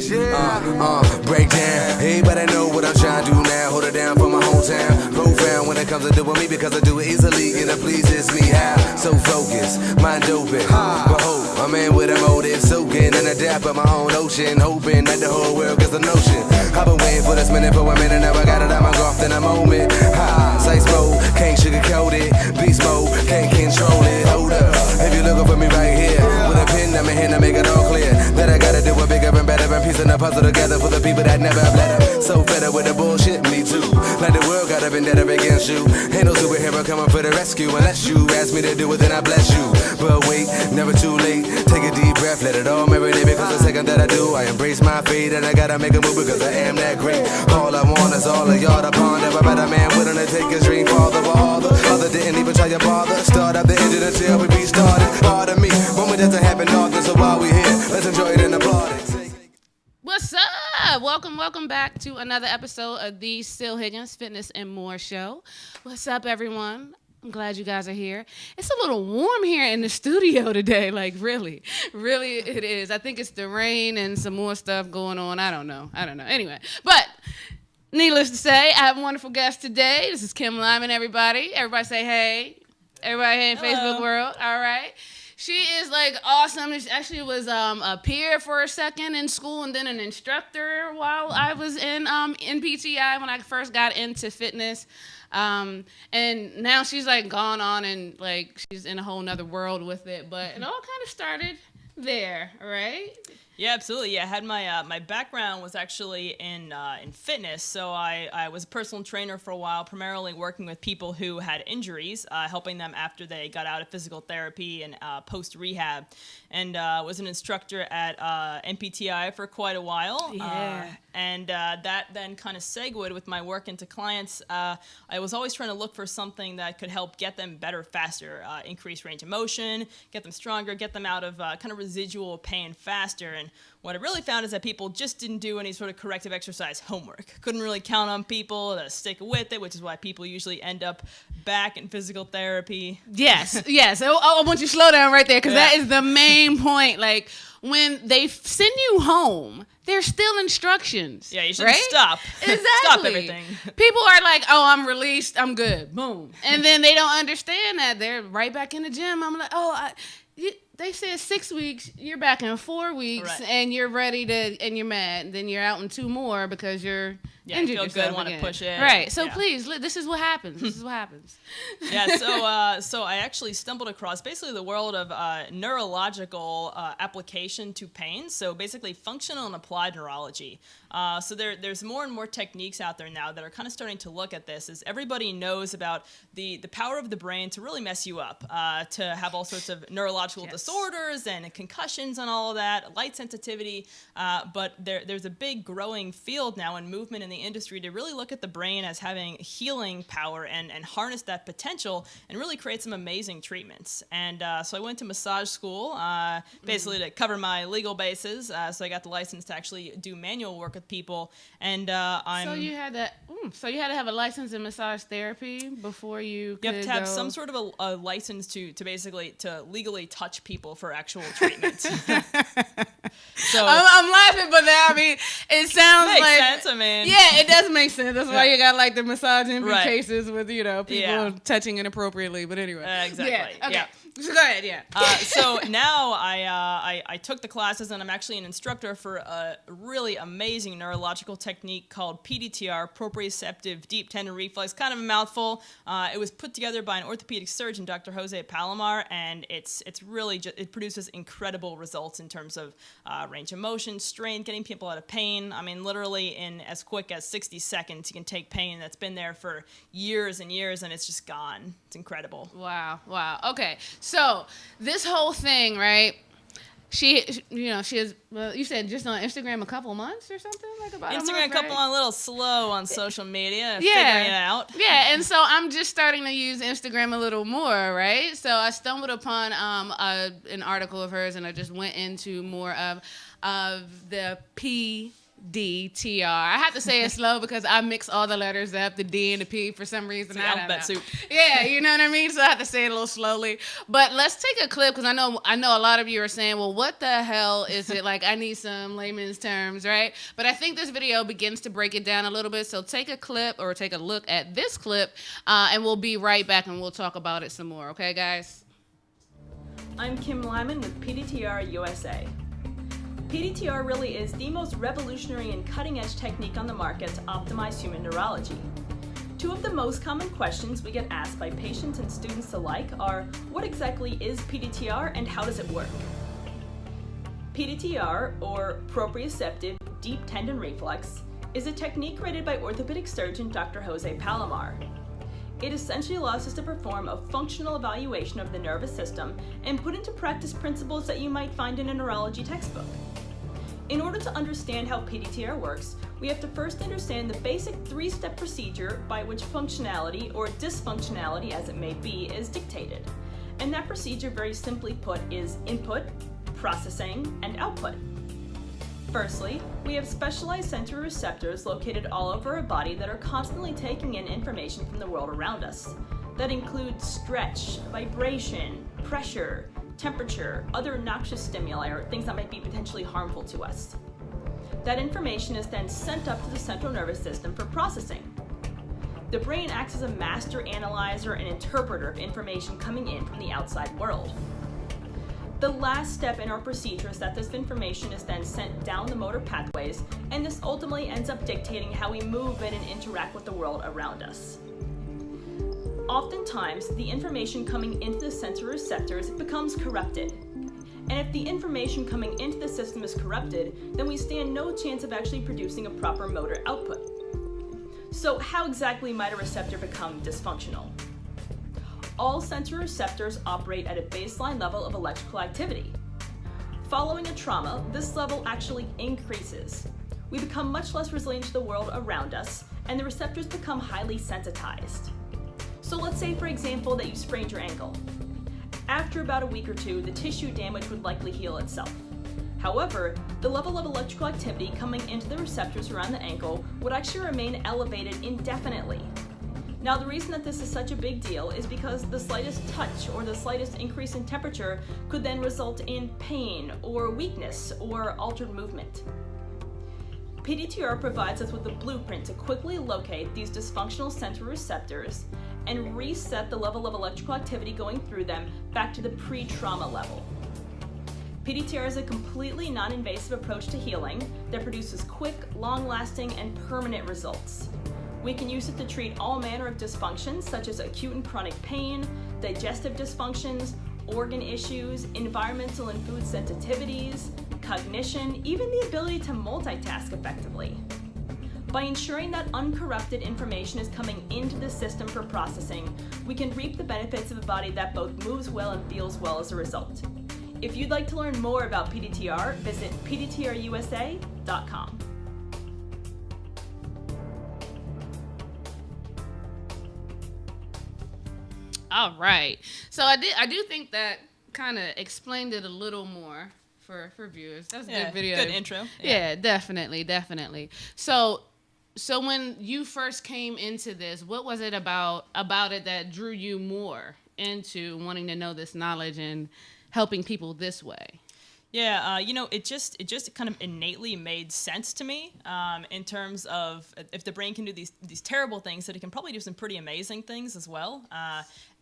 Break down. Everybody know what I'm trying to do now. Hold it down for my hometown. Profound when it comes to doing me because I do it easily and it pleases me. How? So focused, mind open. Behold, I'm in with a motive, soaking in a depth of my own ocean, hoping that the whole world gets a notion. I've been waiting for this minute for a minute, now I got it out my golf in a moment. Slice mode, can't sugarcoat it. Beast mode, can't control it. Hold up, if you're looking for me right here, with a pen, I'm in here to make it all clear that I gotta do it bigger and better and piecing the puzzle together for the people that never have let up. So fed up with the bullshit, me too. Like the world got a vendetta against you. Ain't no superhero coming for the rescue unless you ask me to do it, then I bless you. But wait, never too late. Take a deep breath, let it all marinate because the second that I do, I embrace my fate and I gotta make a move because I am that great. All I want is all of y'all to ponder. A better man willing to take his dream farther, but all the other didn't even try to bother. Start up the engine until we restarted. Pardon me, moment doesn't happen often, so while we here, let's enjoy it and applaud it. What's up? Welcome back to another episode of the Still Higgins Fitness and More Show. What's up, everyone? I'm glad you guys are here. It's a little warm here in the studio today, like really it is. I think it's the rain and some more stuff going on. I don't know. Anyway, but needless to say, I have a wonderful guest today. This is Kim Lyman, everybody. Everybody say hey. Everybody hey in Facebook world. All right. She is like awesome. She actually was a peer for a second in school and then an instructor while I was in PTI when I first got into fitness. And now she's like gone on and like she's in a whole nother world with it. But it all kind of started there, right? Yeah, absolutely. Yeah, I had my background was actually in fitness, so I was a personal trainer for a while, primarily working with people who had injuries, helping them after they got out of physical therapy and post rehab, and was an instructor at NPTI for quite a while. Yeah. And that then kind of segued with my work into clients. I was always trying to look for something that could help get them better faster, increase range of motion, get them stronger, get them out of kind of residual pain faster. And what I really found is that people just didn't do any sort of corrective exercise homework. Couldn't really count on people to stick with it, which is why people usually end up back in physical therapy. Yes. I want you to slow down right there because that is the main point. Like when they send you home, there's still instructions. Yeah, you shouldn't stop. Exactly. Stop everything. People are like, oh, I'm released, I'm good, boom. And then they don't understand that. They're right back in the gym. I'm like, they said 6 weeks, you're back in 4 weeks, right. And you're ready to, and you're mad. Then you're out in 2 more because you're injured feel yourself good, want to push it. Right. So please, this is what happens. Yeah. So I actually stumbled across basically the world of neurological application to pain. So basically, functional and applied neurology. So there's more and more techniques out there now that are kind of starting to look at this. As everybody knows about the power of the brain to really mess you up, to have all sorts of neurological disorders and concussions and all of that, light sensitivity. But there's a big growing field now in movement in the industry to really look at the brain as having healing power and harness that potential and really create some amazing treatments. And so I went to massage school basically to cover my legal bases. So I got the license to actually do manual work with people. And So you had to have a license in massage therapy before you could have to have some sort of a license to basically to legally touch people for actual treatment. So I'm laughing, but now, I mean, it sounds makes like sense. I mean, yeah, it does make sense. That's why you got like the massage envy cases with people touching inappropriately. But anyway, exactly. Yeah. Okay. Yeah. So go ahead. Yeah. So now I took the classes and I'm actually an instructor for a really amazing neurological technique called PDTR, proprioceptive deep tendon reflex. Kind of a mouthful. It was put together by an orthopedic surgeon, Dr. Jose Palomar, and it's really it produces incredible results in terms of range of motion, strength, getting people out of pain. I mean, literally in as quick as 60 seconds, you can take pain that's been there for years and years, and it's just gone. It's incredible. Wow. Okay. So this whole thing, right? She is. Well, you said just on Instagram a couple months or something, like about Instagram a month, couple right? on a little slow on social media, figuring it out. Yeah, and so I'm just starting to use Instagram a little more, right? So I stumbled upon an article of hers, and I just went into more of the PDTR. I have to say it slow because I mix all the letters up, the D and the P for some reason. It's like alphabet soup. Yeah, you know what I mean? So I have to say it a little slowly. But let's take a clip because I know a lot of you are saying, well, what the hell is it? Like, I need some layman's terms, right? But I think this video begins to break it down a little bit. So take a clip or take a look at this clip and we'll be right back and we'll talk about it some more. Okay, guys? I'm Kim Lyman with PDTR USA. PDTR really is the most revolutionary and cutting-edge technique on the market to optimize human neurology. Two of the most common questions we get asked by patients and students alike are, what exactly is PDTR and how does it work? PDTR, or proprioceptive deep tendon reflex, is a technique created by orthopedic surgeon Dr. Jose Palomar. It essentially allows us to perform a functional evaluation of the nervous system and put into practice principles that you might find in a neurology textbook. In order to understand how PDTR works, we have to first understand the basic three-step procedure by which functionality, or dysfunctionality as it may be, is dictated. And that procedure, very simply put, is input, processing, and output. Firstly, we have specialized sensory receptors located all over our body that are constantly taking in information from the world around us. That includes stretch, vibration, pressure, temperature, other noxious stimuli, or things that might be potentially harmful to us. That information is then sent up to the central nervous system for processing. The brain acts as a master analyzer and interpreter of information coming in from the outside world. The last step in our procedure is that this information is then sent down the motor pathways, and this ultimately ends up dictating how we move in and interact with the world around us. Oftentimes, the information coming into the sensory receptors becomes corrupted. And if the information coming into the system is corrupted, then we stand no chance of actually producing a proper motor output. So how exactly might a receptor become dysfunctional? All sensory receptors operate at a baseline level of electrical activity. Following a trauma, this level actually increases. We become much less resilient to the world around us, and the receptors become highly sensitized. So let's say, for example, that you sprained your ankle. After about a week or two, the tissue damage would likely heal itself. However, the level of electrical activity coming into the receptors around the ankle would actually remain elevated indefinitely. Now, the reason that this is such a big deal is because the slightest touch or the slightest increase in temperature could then result in pain or weakness or altered movement. PDTR provides us with a blueprint to quickly locate these dysfunctional sensory receptors and reset the level of electrical activity going through them back to the pre-trauma level. PDTR is a completely non-invasive approach to healing that produces quick, long-lasting, and permanent results. We can use it to treat all manner of dysfunctions such as acute and chronic pain, digestive dysfunctions, organ issues, environmental and food sensitivities, cognition, even the ability to multitask effectively. By ensuring that uncorrupted information is coming into the system for processing, we can reap the benefits of a body that both moves well and feels well as a result. If you'd like to learn more about PDTR, visit pdtrusa.com. All right. So I do think that kind of explained it a little more for viewers. That was a good video. Good intro. Yeah, definitely. So when you first came into this, what was it about it that drew you more into wanting to know this knowledge and helping people this way? Yeah, it just kind of innately made sense to me in terms of if the brain can do these terrible things, that it can probably do some pretty amazing things as well.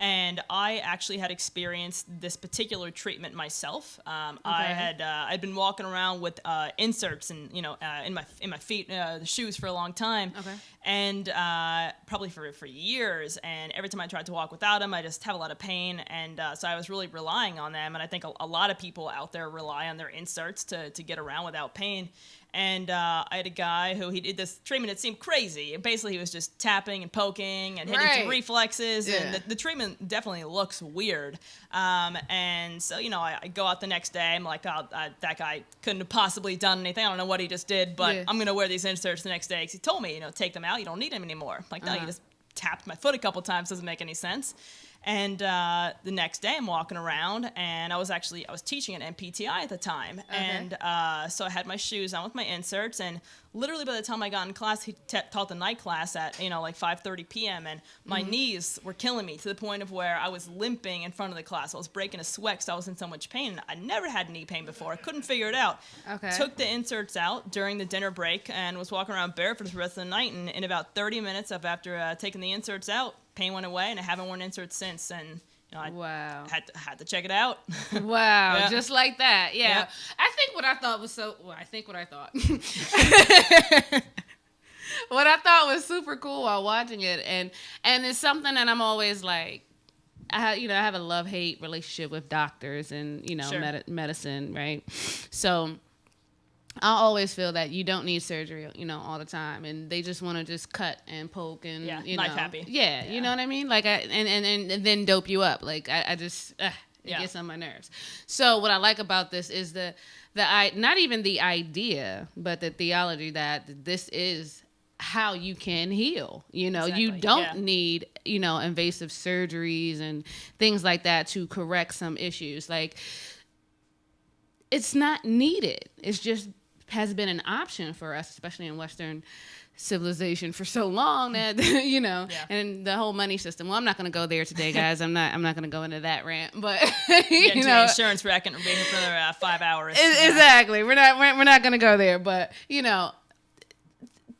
And I actually had experienced this particular treatment myself. I'd been walking around with inserts and in my feet, the shoes for a long time, and probably for years. And every time I tried to walk without them, I just have a lot of pain. And so I was really relying on them. And I think a lot of people out there rely on their inserts to get around without pain. And I had a guy who he did this treatment. It seemed crazy. Basically, he was just tapping and poking and hitting some reflexes. Yeah. And the treatment definitely looks weird. And so, I go out the next day. I'm like, oh, that guy couldn't have possibly done anything. I don't know what he just did, but I'm going to wear these inserts the next day. Because he told me, take them out. You don't need them anymore. I'm like, no, you just tapped my foot a couple times. Doesn't make any sense. And the next day I'm walking around, and I was teaching at MPTI at the time. Okay. And so I had my shoes on with my inserts, and literally by the time I got in class, he taught the night class at, like 5:30 p.m. and my knees were killing me to the point of where I was limping in front of the class. I was breaking a sweat because I was in so much pain. I never had knee pain before. I couldn't figure it out. Okay. Took the inserts out during the dinner break and was walking around barefoot for the rest of the night. And in about 30 minutes after taking the inserts out, pain went away, and I haven't worn inserts since. And I Wow. had to check it out. Wow, Yeah. just like that. Yeah. Yeah. I think what I thought was what I thought was super cool while watching it, and it's something that I'm always like, I have a love-hate relationship with doctors and, Sure. medicine, right? So I always feel that you don't need surgery, all the time, and they just want to just cut and poke and, knife happy. Yeah, you know what I mean? Like, and then dope you up. Like, I just, it Yeah. gets on my nerves. So what I like about this is not even the idea, but the theology that this is how you can heal. You Exactly, don't yeah. need, invasive surgeries and things like that to correct some issues. Like, it's not needed. It's just has been an option for us, especially in Western civilization, for so long that Yeah. and the whole money system. Well, I'm not going to go there today, guys. I'm not going to go into that rant, but Get into the insurance racket and be here for another 5 hours. Yeah. exactly. We're not going to go there, but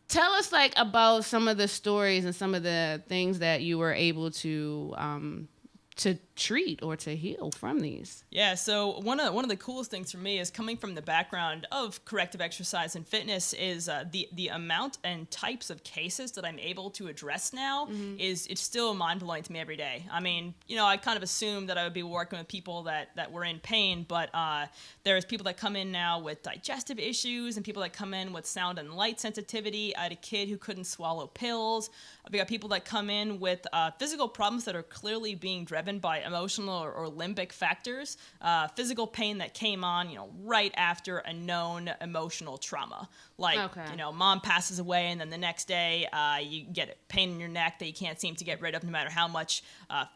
tell us like about some of the stories and some of the things that you were able to treat or to heal from these. Yeah, so one of the coolest things for me is coming from the background of corrective exercise and fitness is the amount and types of cases that I'm able to address now it's still mind-blowing to me every day. I mean, I kind of assumed that I would be working with people that were in pain, but there's people that come in now with digestive issues and people that come in with sound and light sensitivity. I had a kid who couldn't swallow pills. We got people that come in with physical problems that are clearly being driven by emotional or limbic factors, physical pain that came on, right after a known emotional trauma. Like, Okay. Mom passes away, and then the next day you get a pain in your neck that you can't seem to get rid of no matter how much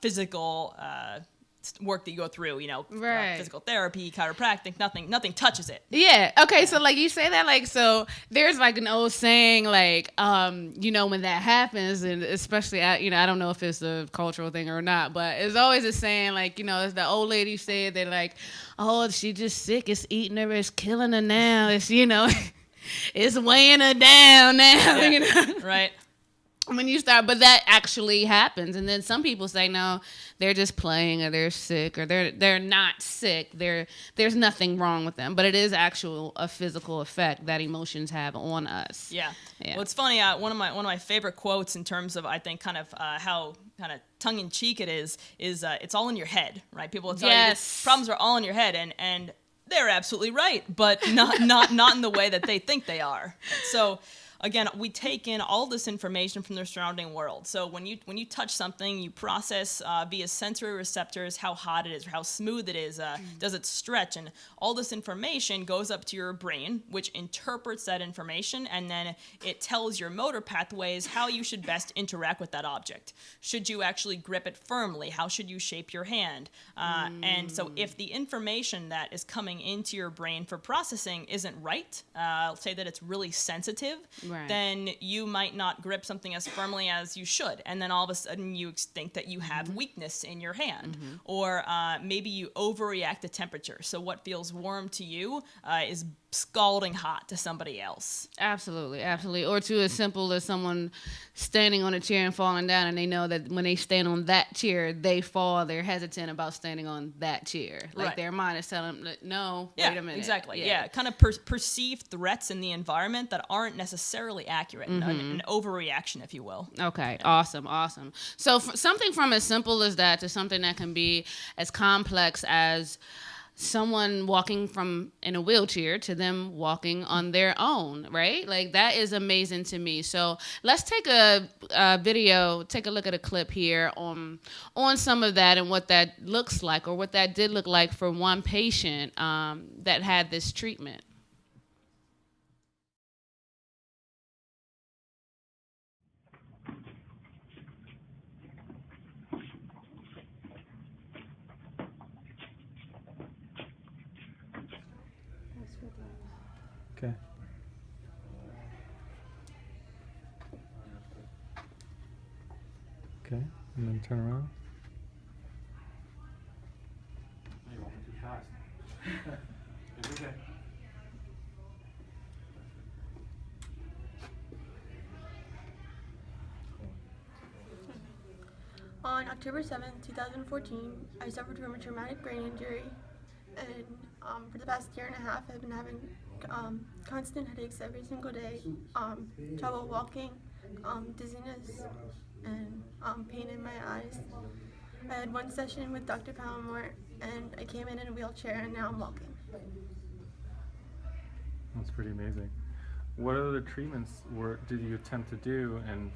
physical work that you go through, Right. physical therapy, chiropractic, nothing touches it. Yeah. Okay. So like you say that, like, so there's like an old saying, like, when that happens, and especially, I don't know if it's a cultural thing or not, but it's always a saying, like, as the old lady said, they're like, oh, she just sick. It's eating her. It's killing her now. It's, it's weighing her down now. Yeah. Right. When you start, but that actually happens, and then some people say no, they're just playing, or they're sick, or they're not sick. There's nothing wrong with them, but it is a physical effect that emotions have on us. Yeah. Yeah. Well, it's funny. One of my favorite quotes in terms of, I think, kind of how kind of tongue in cheek it is it's all in your head, right? People will tell you Yes. that problems are all in your head, and they're absolutely right, but not in the way that they think they are. So, again, we take in all this information from their surrounding world. So when you touch something, you process via sensory receptors how hot it is or how smooth it is. Does it stretch? And all this information goes up to your brain, which interprets that information, and then it tells your motor pathways how you should best interact with that object. Should you actually grip it firmly? How should you shape your hand? And so if the information that is coming into your brain for processing isn't right, say that it's really sensitive, Right. then you might not grip something as firmly as you should. And then all of a sudden you think that you have weakness in your hand. Or maybe you overreact to temperature. So what feels warm to you is scalding hot to somebody else. Absolutely, absolutely. Or to as simple as someone standing on a chair and falling down, and they know that when they stand on that chair, they fall. They're hesitant about standing on that chair. Like Right. their mind is telling them, no, Yeah, wait a minute. exactly. Yeah, kind of perceived threats in the environment that aren't necessarily accurate. An overreaction, if you will. Okay, awesome. So something from as simple as that to something that can be as complex as someone walking from in a wheelchair to them walking on their own, right? Like, that is amazing to me. So let's take a video, take a look at a clip here on some of that and what that looks like, or what that did look like for one patient that had this treatment. Okay. Okay, and then turn around. You're walking too fast. It's okay. On October 7th, 2014, I suffered from a traumatic brain injury, and for the past year and a half, I've been having constant headaches every single day, trouble walking, dizziness, and pain in my eyes. I had one session with Dr. Palomar, and I came in a wheelchair, and now I'm walking. That's pretty amazing. What other treatments did you attempt to do, and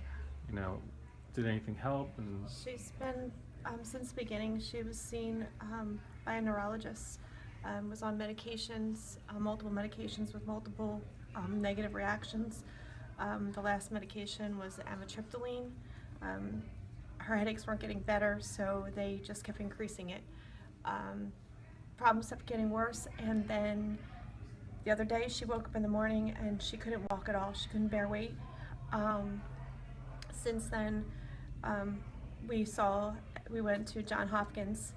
did anything help? And She's been, since the beginning, she was seen by a neurologist, was on medications, multiple medications with multiple negative reactions. The last medication was amitriptyline. Her headaches weren't getting better, so they just kept increasing it. Problems kept getting worse, and then the other day she woke up in the morning and she couldn't walk at all. She couldn't bear weight. Since then, we went to Johns Hopkins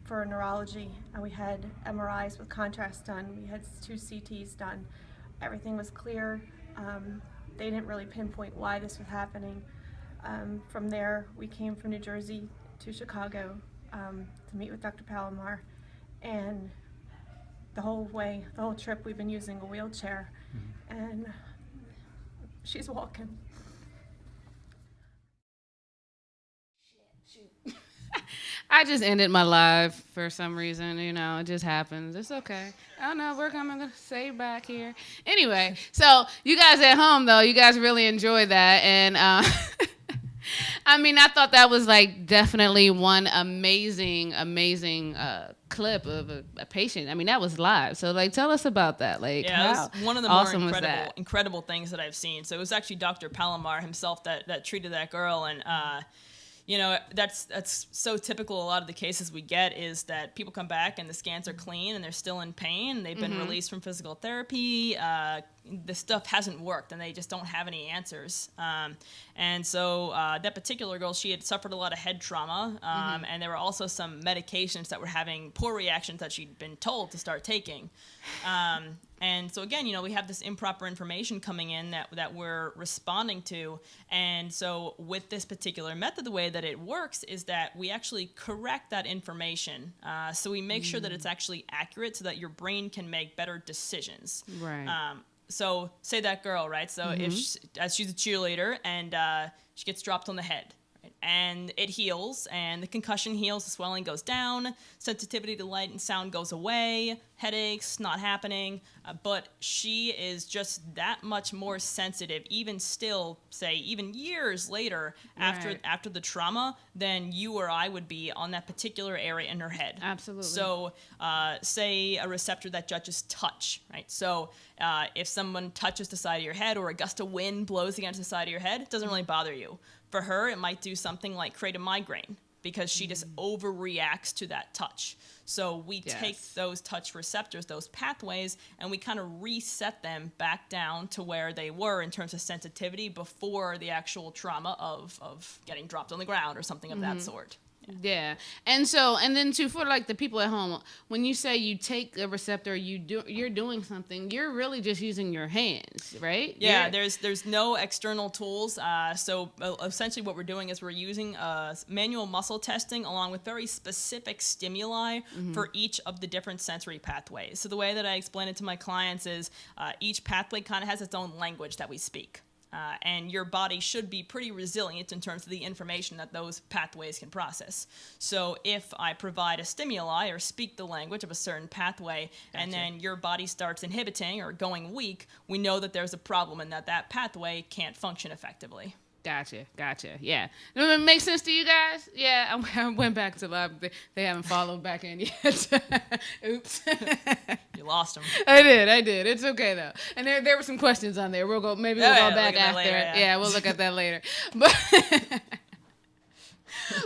for neurology, and we had MRIs with contrast done. We had 2 CTs done. Everything was clear. They didn't really pinpoint why this was happening. From there, we came from New Jersey to Chicago to meet with Dr. Palomar, and the whole trip, we've been using a wheelchair, and she's walking. I just ended my live for some reason. It just happens. It's okay. Oh no, we're coming to save back here. Anyway, so you guys at home though, you guys really enjoyed that, and I mean, I thought that was like definitely one amazing clip of a patient. I mean, that was live. So like, tell us about that. Like, yeah, how it was one of the awesome more was that? incredible things that I've seen. So it was actually Dr. Palomar himself that treated that girl, and that's so typical. A lot of the cases we get is that people come back and the scans are clean and they're still in pain. They've been released from physical therapy. The stuff hasn't worked and they just don't have any answers. And so that particular girl, she had suffered a lot of head trauma, and there were also some medications that were having poor reactions that she'd been told to start taking. And so again, we have this improper information coming in that we're responding to. And so with this particular method, the way that it works is that we actually correct that information. So we make sure that it's actually accurate so that your brain can make better decisions. Right. So say that girl, right? So if she's a cheerleader and she gets dropped on the head, right? And it heals, and the concussion heals, the swelling goes down, sensitivity to light and sound goes away, headaches not happening, but she is just that much more sensitive, even still, say, even years later after the trauma, than you or I would be on that particular area in her head. Absolutely. So say a receptor that judges touch, right? So if someone touches the side of your head or a gust of wind blows against the side of your head, it doesn't really bother you. For her, it might do something like create a migraine because she just overreacts to that touch. So we take those touch receptors, those pathways, and we kind of reset them back down to where they were in terms of sensitivity before the actual trauma of getting dropped on the ground or something of that sort. Yeah. And then too, for like the people at home, when you say you take a receptor, you're doing something, you're really just using your hands, right? Yeah, there's no external tools. So essentially what we're doing is we're using manual muscle testing along with very specific stimuli for each of the different sensory pathways. So the way that I explain it to my clients is each pathway kind of has its own language that we speak. And your body should be pretty resilient in terms of the information that those pathways can process. So if I provide a stimuli or speak the language of a certain pathway, and then your body starts inhibiting or going weak, we know that there's a problem and that pathway can't function effectively. Gotcha. Yeah. Does it make sense to you guys? Yeah, I went back to live. They haven't followed back in yet. Oops. You lost them. I did. It's okay though. And there were some questions on there. We'll go back after. Later, we'll look at that later. But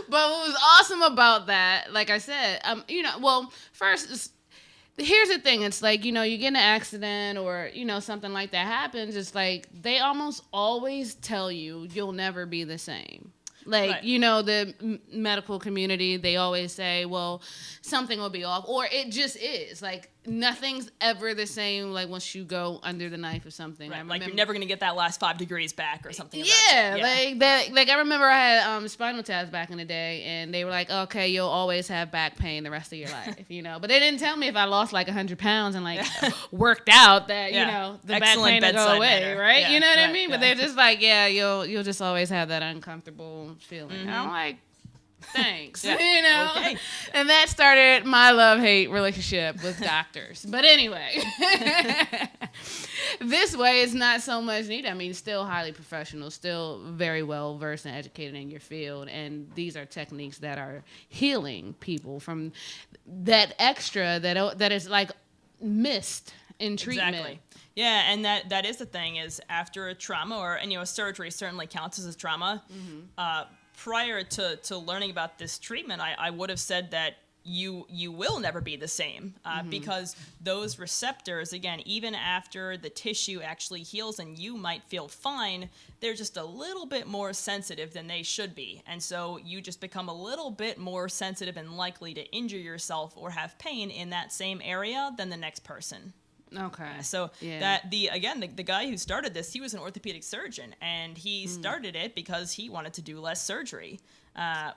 what was awesome about that, like I said, first, here's the thing. It's like, you get in an accident or, something like that happens. It's like they almost always tell you you'll never be the same. Like, Right. The medical community, they always say, well, something will be off. Or it just is. Like, nothing's ever the same, like, once you go under the knife or something. Right. Like, you're never going to get that last 5 degrees back or something. Of that Yeah, sort. like that. Like, I remember I had spinal taps back in the day, and they were like, okay, you'll always have back pain the rest of your life, But they didn't tell me if I lost, like, 100 pounds and, like, worked out that, the Excellent back pain will go bedside away, manner. right? Yeah, You know what I right, mean? yeah. But they're just like, yeah, you'll just always have that uncomfortable feeling. And I'm like, thanks. Okay. And that started my love-hate relationship with doctors. But anyway, this way is not so much needed. I mean, still highly professional, still very well versed and educated in your field. And these are techniques that are healing people from that extra that is like missed in treatment. Exactly. Yeah, and that is the thing is after a trauma or surgery certainly counts as a trauma. Prior to learning about this treatment, I would have said that you will never be the same because those receptors, again, even after the tissue actually heals and you might feel fine, they're just a little bit more sensitive than they should be. And so you just become a little bit more sensitive and likely to injure yourself or have pain in that same area than the next person. Okay. So yeah. the guy who started this, he was an orthopedic surgeon, and he started it because he wanted to do less surgery,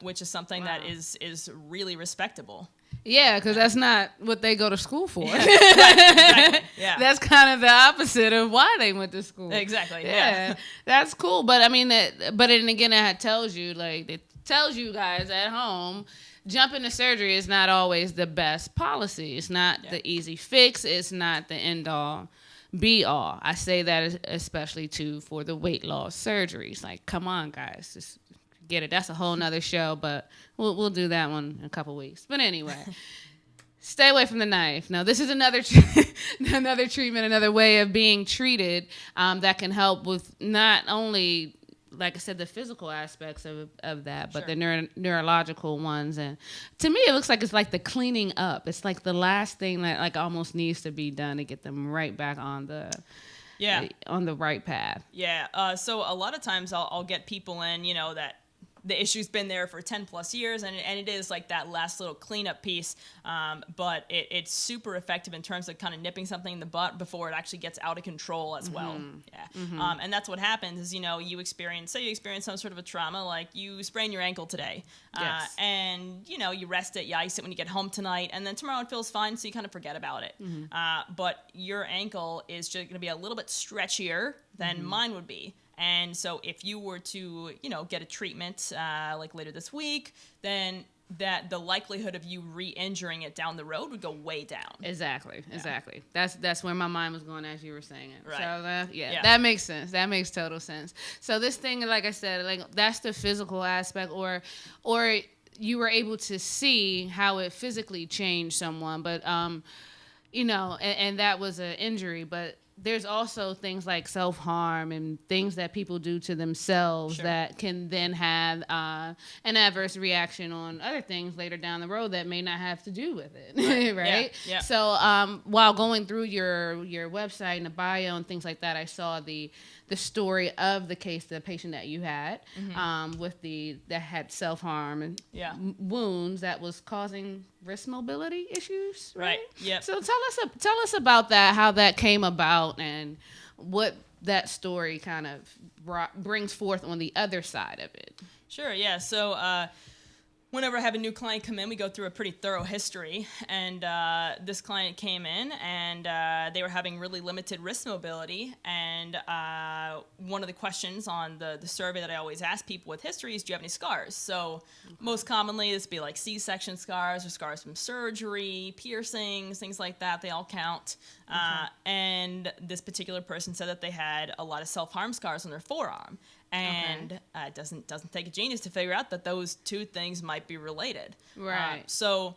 which is something that is really respectable. Yeah, because that's not what they go to school for. Right, exactly. Yeah. That's kind of the opposite of why they went to school. Exactly. Yeah. That's cool. But I mean, it tells you, like, it tells you guys at home, jumping to surgery is not always the best policy. It's not the easy fix. It's not the end all, be all. I say that especially too for the weight loss surgeries. Like, come on, guys, just get it. That's a whole nother show, but we'll do that one in a couple weeks. But anyway, stay away from the knife. Now, this is another another treatment, another way of being treated that can help with not only, like I said, the physical aspects of that, but the neurological ones. And to me, it looks like it's like the cleaning up. It's like the last thing that like almost needs to be done to get them right back on the right path. Yeah. So a lot of times I'll get people in, that the issue's been there for 10 plus years, and it is like that last little cleanup piece, but it's super effective in terms of kind of nipping something in the butt before it actually gets out of control as well. Yeah. And that's what happens is, you experience some sort of a trauma, like you sprain your ankle today, and, you rest it, you ice it when you get home tonight, and then tomorrow it feels fine, so you kind of forget about it. But your ankle is just going to be a little bit stretchier than mine would be. And so if you were to, get a treatment like later this week, then that the likelihood of you re-injuring it down the road would go way down. Exactly. That's where my mind was going as you were saying it. Right. So that makes sense. That makes total sense. So this thing, like I said, like that's the physical aspect, or you were able to see how it physically changed someone, but and that was an injury, but there's also things like self-harm and things that people do to themselves that can then have an adverse reaction on other things later down the road that may not have to do with it, right? Yeah. So while going through your website and the bio and things like that, I saw the story of the case, the patient that you had with that had self-harm and wounds that was causing wrist mobility issues, right? Yeah. So tell us about that, how that came about, and what that story kind of brings forth on the other side of it. Sure. Yeah. So whenever I have a new client come in, we go through a pretty thorough history. And this client came in, and they were having really limited wrist mobility. And one of the questions on the survey that I always ask people with history is, do you have any scars? So most commonly, this would be like C-section scars or scars from surgery, piercings, things like that. They all count. And this particular person said that they had a lot of self-harm scars on their forearm. And it doesn't take a genius to figure out that those two things might be related. Right. So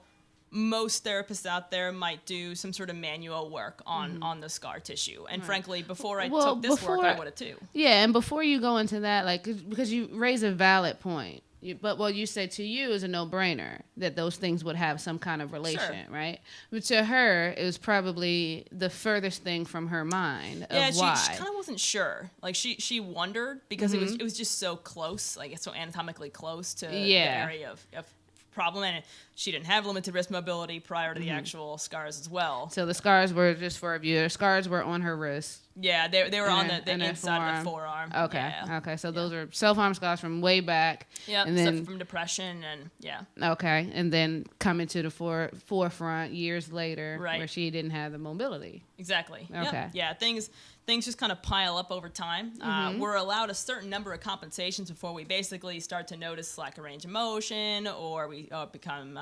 most therapists out there might do some sort of manual work on the scar tissue. And frankly, before I took this work, I would have too. Yeah, and before you go into that, like, because you raise a valid point. you said to you is a no-brainer that those things would have some kind of relation, right? But to her, it was probably the furthest thing from her mind of why. She kind of wasn't sure. Like she wondered because it was just so close, like it's so anatomically close to the area of problem, and she didn't have limited wrist mobility prior to the actual scars as well. So the scars were, just for a view, the scars were on her wrist. Yeah, they were on the inside of the forearm. Okay, yeah. okay. So those are self-harm scars from way back. Yeah, and then from depression and Okay, and then coming to the forefront years later, right, where she didn't have the mobility. Exactly. Okay. Yeah, things just kind of pile up over time. We're allowed a certain number of compensations before we basically start to notice lack of range of motion, or we become,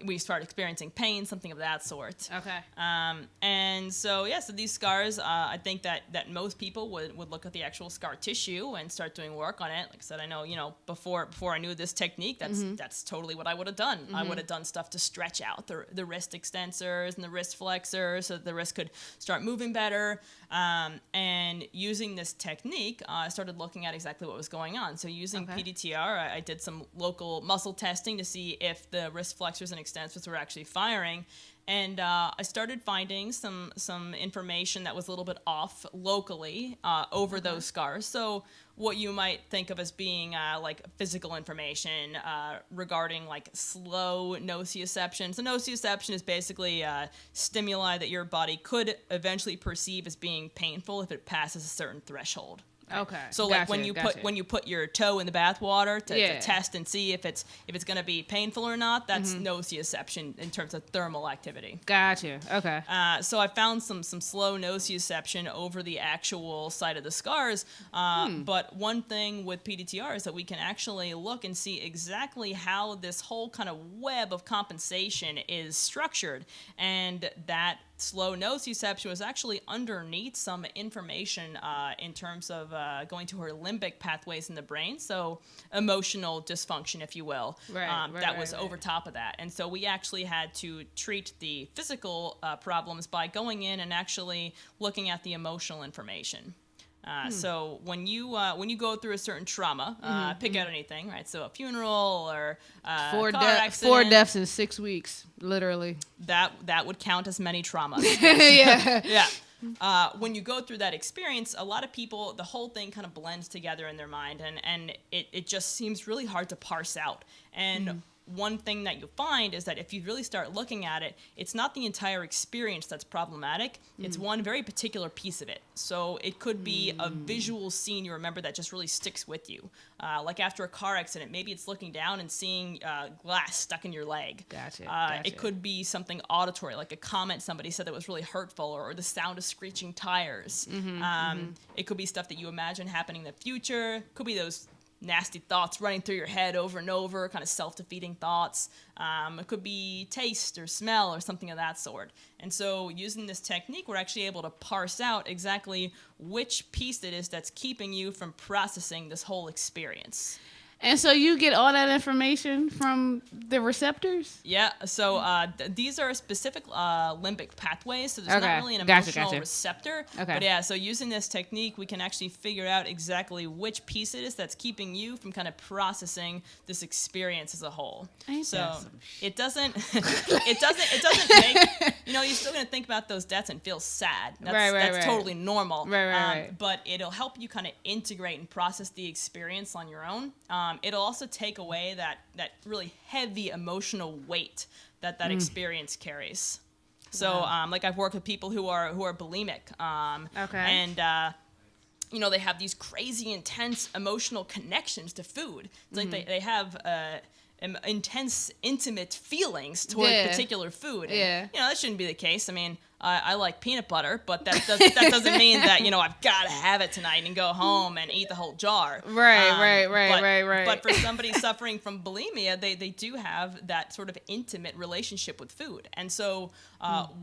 we start experiencing pain, something of that sort. Okay. And so these scars, I think that most people would look at the actual scar tissue and start doing work on it. Like I said, I know, before I knew this technique, that's totally what I would have done. I would have done stuff to stretch out the wrist extensors and the wrist flexors so that the wrist could start moving better. And using this technique, I started looking at exactly what was going on. So using PDTR, I did some local muscle testing to see if the wrist flexors and extensors were actually firing. And I started finding some information that was a little bit off locally over those scars. So what you might think of as being like physical information regarding like slow nociception. So nociception is basically stimuli that your body could eventually perceive as being painful if it passes a certain threshold. Right? Okay. So like when you put your toe in the bath water to test and see if it's going to be painful or not, that's nociception in terms of thermal activity. Gotcha. Okay. So I found some slow nociception over the actual site of the scars. But one thing with PDTR is that we can actually look and see exactly how this whole kind of web of compensation is structured, and that slow nociception was actually underneath some information in terms of going to her limbic pathways in the brain, so emotional dysfunction, if you will. That was over top of that. And so we actually had to treat the physical problems by going in and actually looking at the emotional information. So when you go through a certain trauma, pick out anything, right? So a funeral or car accident. 4 deaths in 6 weeks, literally. That would count as many traumas. Yeah. When you go through that experience, a lot of people, the whole thing kind of blends together in their mind, and it just seems really hard to parse out. And one thing that you'll find is that if you really start looking at it, it's not the entire experience that's problematic. It's one very particular piece of it. So it could be a visual scene you remember that just really sticks with you. Like after a car accident, maybe it's looking down and seeing glass stuck in your leg. Gotcha. It could be something auditory, like a comment somebody said that was really hurtful, or the sound of screeching tires. It could be stuff that you imagine happening in the future. Could be those nasty thoughts running through your head over and over, kind of self-defeating thoughts. It could be taste or smell or something of that sort. And so using this technique, we're actually able to parse out exactly which piece it is that's keeping you from processing this whole experience. And so you get all that information from the receptors? Yeah, so these are specific limbic pathways, so there's not really an emotional receptor. But yeah, so using this technique, we can actually figure out exactly which piece it is that's keeping you from kind of processing this experience as a whole. So it doesn't make, you're still going to think about those deaths and feel sad. That's totally normal. But it'll help you kind of integrate and process the experience on your own. It'll also take away that really heavy emotional weight that experience carries. So, like I've worked with people who are bulimic, and they have these crazy, intense emotional connections to food. It's like they have intense, intimate feelings toward particular food. And, that shouldn't be the case. I mean, I like peanut butter, but that doesn't mean that, I've got to have it tonight and go home and eat the whole jar. Right. But for somebody suffering from bulimia, they do have that sort of intimate relationship with food. And so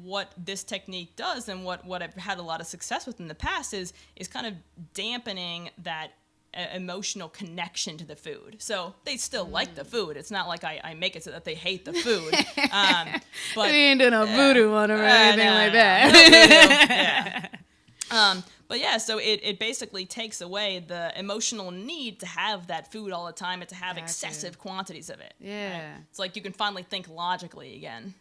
what this technique does, and what I've had a lot of success with in the past, is kind of dampening that emotional connection to the food. So they still like the food. It's not like I make it so that they hate the food. But they ain't doing no voodoo on them or anything like that. No voodoo. But yeah, so it basically takes away the emotional need to have that food all the time and to have excessive quantities of it. Yeah. Right? It's like you can finally think logically again.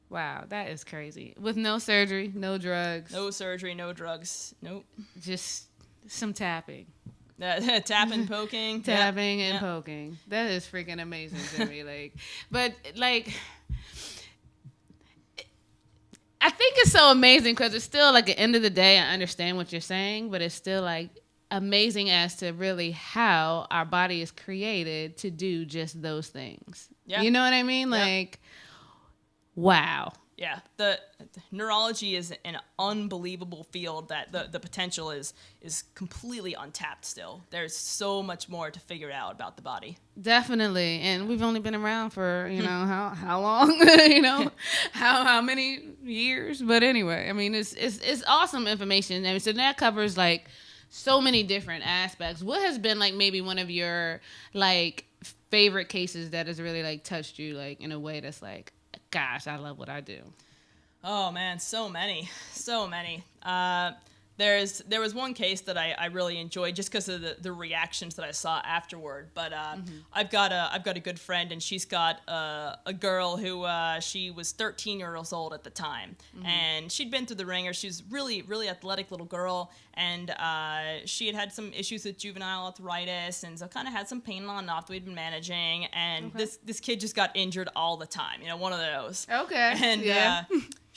Wow, that is crazy. With no surgery, no drugs. No surgery, no drugs. Nope. Just some tapping. Tapping, poking. Tapping and poking. That is freaking amazing to me. But I think it's so amazing because it's still like at the end of the day, I understand what you're saying, but it's still like amazing as to really how our body is created to do just those things. Yeah. You know what I mean? Yeah. Like, wow. Yeah, the neurology is an unbelievable field that the potential is completely untapped still. There's so much more to figure out about the body. Definitely. And we've only been around for, how long, how many years. But anyway, I mean, it's awesome information. I mean, so that covers like so many different aspects. What has been like maybe one of your like favorite cases that has really like touched you like in a way that's like, gosh, I love what I do? Oh man, so many. There was one case that I really enjoyed just because of the reactions that I saw afterward. But I've got a good friend, and she's got a girl who she was 13 years old at the time, and she'd been through the ringer. She was really athletic little girl, and she had some issues with juvenile arthritis, and so kind of had some pain on and off that we'd been managing. And this kid just got injured all the time, one of those. Okay. And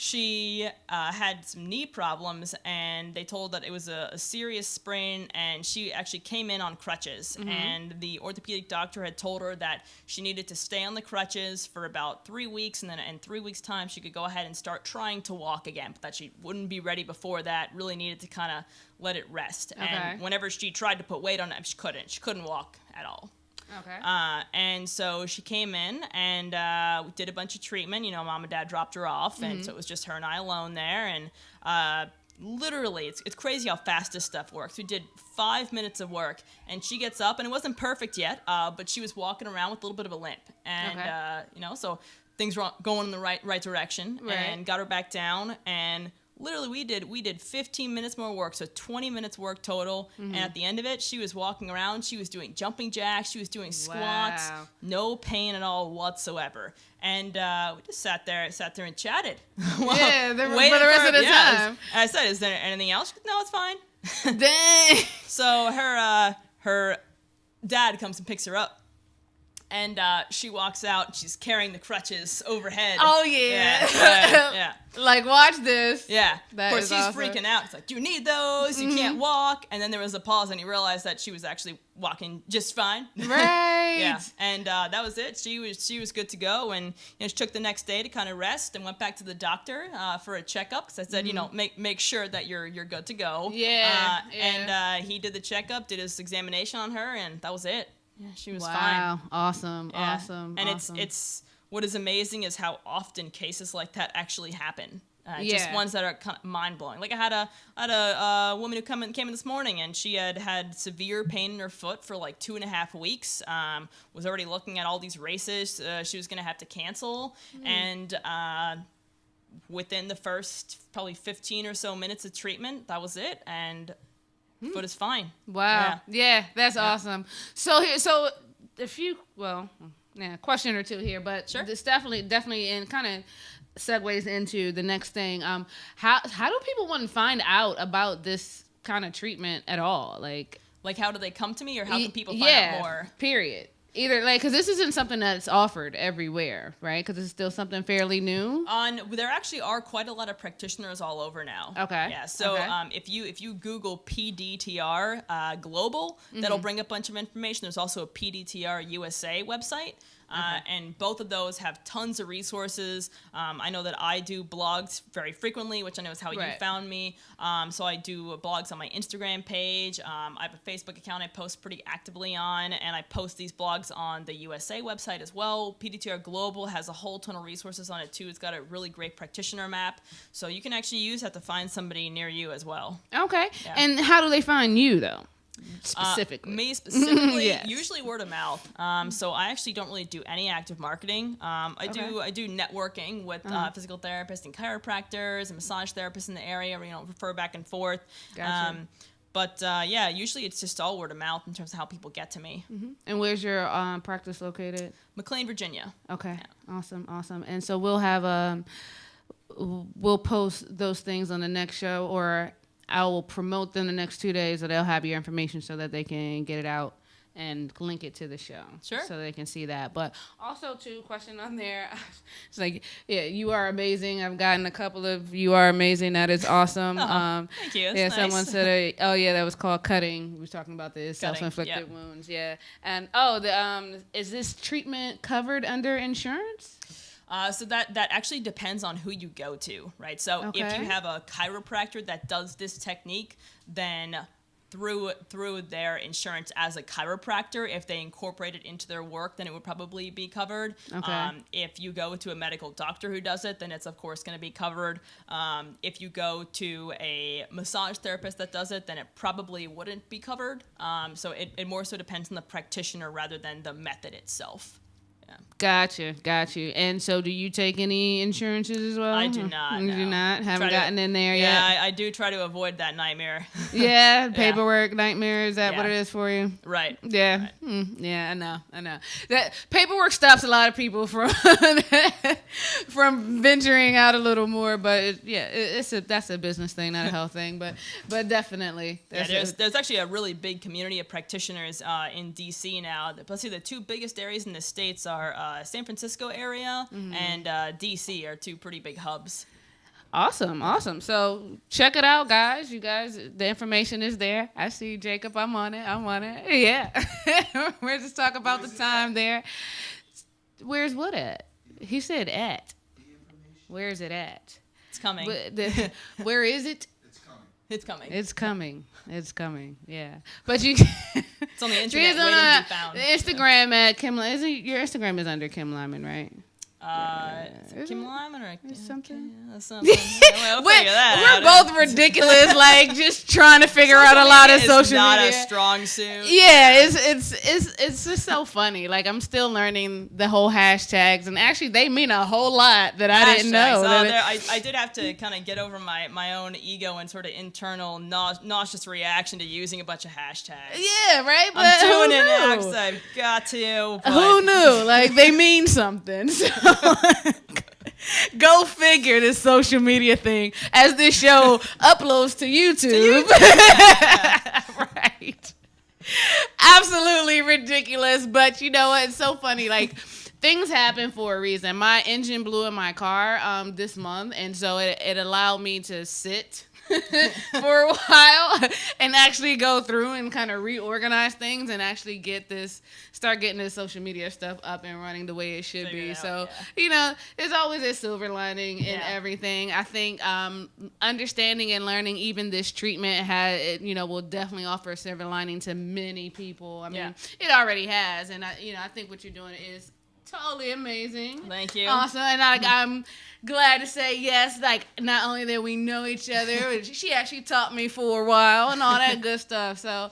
she had some knee problems, and they told that it was a serious sprain, and she actually came in on crutches. And the orthopedic doctor had told her that she needed to stay on the crutches for about 3 weeks, and then in 3 weeks' time she could go ahead and start trying to walk again, but that she wouldn't be ready before that, really needed to kind of let it rest. Okay. And whenever she tried to put weight on it, she couldn't walk at all. Okay. And so she came in, and we did a bunch of treatment. Mom and dad dropped her off, and so it was just her and I alone there. And literally, it's crazy how fast this stuff works. We did 5 minutes of work, and she gets up, and it wasn't perfect yet, but she was walking around with a little bit of a limp. And, so things were going in the right direction, and got her back down, and literally, we did 15 minutes more work, so 20 minutes work total. And at the end of it, she was walking around. She was doing jumping jacks. She was doing squats. Wow. No pain at all whatsoever. And we just sat there and chatted. For the rest of the time. And I said, "Is there anything else?" She goes, "No, it's fine." Dang. So her dad comes and picks her up. And she walks out, and she's carrying the crutches overhead. Oh, yeah. Yeah. Like, watch this. Yeah. That of course, is he's awesome. freaking out. It's like, do you need those? You can't walk. And then there was a pause, and he realized that she was actually walking just fine. Right. Yeah. And that was it. She was good to go. And she took the next day to kind of rest and went back to the doctor for a checkup. Because I said, make sure that you're good to go. Yeah. And he did the checkup, did his examination on her, and that was it. Yeah, she was fine. Wow. Awesome. Yeah. Awesome. And awesome. it's what is amazing is how often cases like that actually happen. Yeah. Just ones that are kind of mind-blowing. Like I had a woman who came in this morning, and she had severe pain in her foot for like 2.5 weeks. Was already looking at all these races she was going to have to cancel. And within the first probably 15 or so minutes of treatment, that was it. And foot is fine. Wow. Yeah, that's awesome. So question or two here, but Sure. this definitely and kind of segues into the next thing. How do people want to find out about this kind of treatment at all? Like how do they come to me, or how can people find out more? Period. Either because this isn't something that's offered everywhere, right? Because it's still something fairly new. There actually are quite a lot of practitioners all over now. Okay. Yeah. So Okay. if you Google PDTR global, that'll bring up a bunch of information. There's also a PDTR USA website. And both of those have tons of resources. I know that I do blogs very frequently, which I know is how you found me. So I do blogs on my Instagram page. I have a Facebook account I post pretty actively on, and I post these blogs on the USA website as well. PDTR Global has a whole ton of resources on it too. It's got a really great practitioner map, so you can actually use that to find somebody near you as well. Okay. Yeah. And how do they find you though? specifically? Me specifically, Yes. usually word of mouth. So I actually don't really do any active marketing. I do networking with physical therapists and chiropractors and massage therapists in the area. Refer back and forth. Gotcha. But usually it's just all word of mouth in terms of how people get to me. And where's your practice located? McLean, Virginia. Okay. Yeah. Awesome. And so we'll have we'll post those things on the next show, or I will promote them the next 2 days, so they'll have your information so that they can get it out and link it to the show. Sure. So they can see that. But also, too, question on there. It's like, yeah, you are amazing. I've gotten a couple of you are amazing. That is awesome. Thank you. Yeah, That's someone nice. said, that was called cutting. We were talking about the self-inflicted wounds. Yeah. And, is this treatment covered under insurance? So that actually depends on who you go to, right? So if you have a chiropractor that does this technique, then through their insurance as a chiropractor, if they incorporate it into their work, then it would probably be covered. Okay. If you go to a medical doctor who does it, then it's of course going to be covered. If you go to a massage therapist that does it, then it probably wouldn't be covered. So it more so depends on the practitioner rather than the method itself. Got you. And so do you take any insurances as well? I do not. You do no. not? Haven't Try to- gotten in there yet? Yeah, I do try to avoid that nightmare. Yeah, paperwork nightmare. Is that what Yeah. it is for you? Right. Yeah. Yeah, I know. That paperwork stops a lot of people from from venturing out a little more, but that's a business thing, not a health thing, but definitely. There's actually a really big community of practitioners in DC now. Let's see, the two biggest areas in the States are San Francisco area and DC are two pretty big hubs. Awesome. So check it out, guys. You guys, the information is there. I see Jacob. I'm on it. Yeah. We're just talking about the time there. Where's what at? He said at. Where's it at? It's coming. Where is it? It's coming. It's coming. Yeah. But you. It's on the internet waiting to be found. Instagram at Kim. Your Instagram is under Kim Lyman, right? Kim Lyman or something? Something. Yeah, we'll figure that we're out. both ridiculous, like just trying to figure out a lot of social not media. a strong suit. Yeah, it's just so funny. Like I'm still learning the whole hashtags, and actually they mean a whole lot that I didn't know. I did have to kind of get over my own ego and sort of internal nauseous reaction to using a bunch of hashtags. Yeah, right. But I'm doing who it now knew? because I've got to. But Who knew? Like they mean something. So go figure this social media thing as this show uploads to YouTube. Right. Absolutely ridiculous. But you know what? It's so funny. Like things happen for a reason. My engine blew in my car this month, and so it allowed me to sit for a while and actually go through and kind of reorganize things and actually start getting this social media stuff up and running the way it should be. So, there's always a silver lining in everything. I think understanding and learning even this treatment will definitely offer a silver lining to many people. I mean, it already has. And I think what you're doing is totally amazing. Thank you. Awesome. And I'm glad to say yes. Like not only that we know each other, but she actually taught me for a while and all that good stuff. So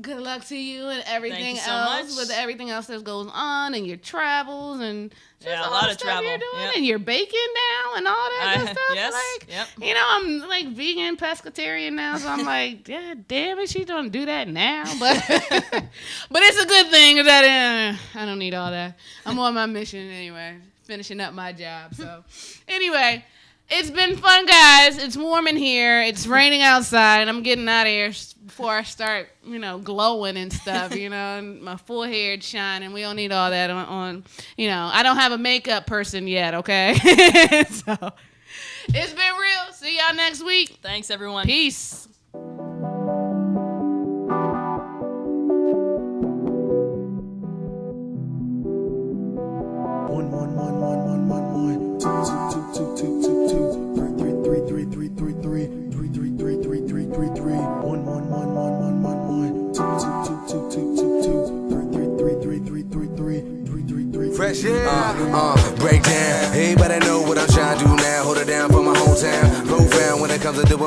good luck to you and everything so else much. with everything else that goes on and your travels and just Yeah, a all lot the of stuff travel. you're doing Yep. and you're baking now and all that good stuff. Yes, Like, yep. I'm like vegan pescatarian now, so I'm like, yeah, damn it, she don't do that now, but but it's a good thing that I don't need all that. I'm on my mission anyway, finishing up my job. So anyway. It's been fun, guys. It's warm in here. It's raining outside. I'm getting out of here before I start, glowing and stuff, and my forehead shining. We don't need all that on. I don't have a makeup person yet, okay? So, it's been real. See y'all next week. Thanks, everyone. Peace. Fresh air, break down. Everybody know what I'm trying to do now. Hold it down for my hometown. Profound when it comes to doing.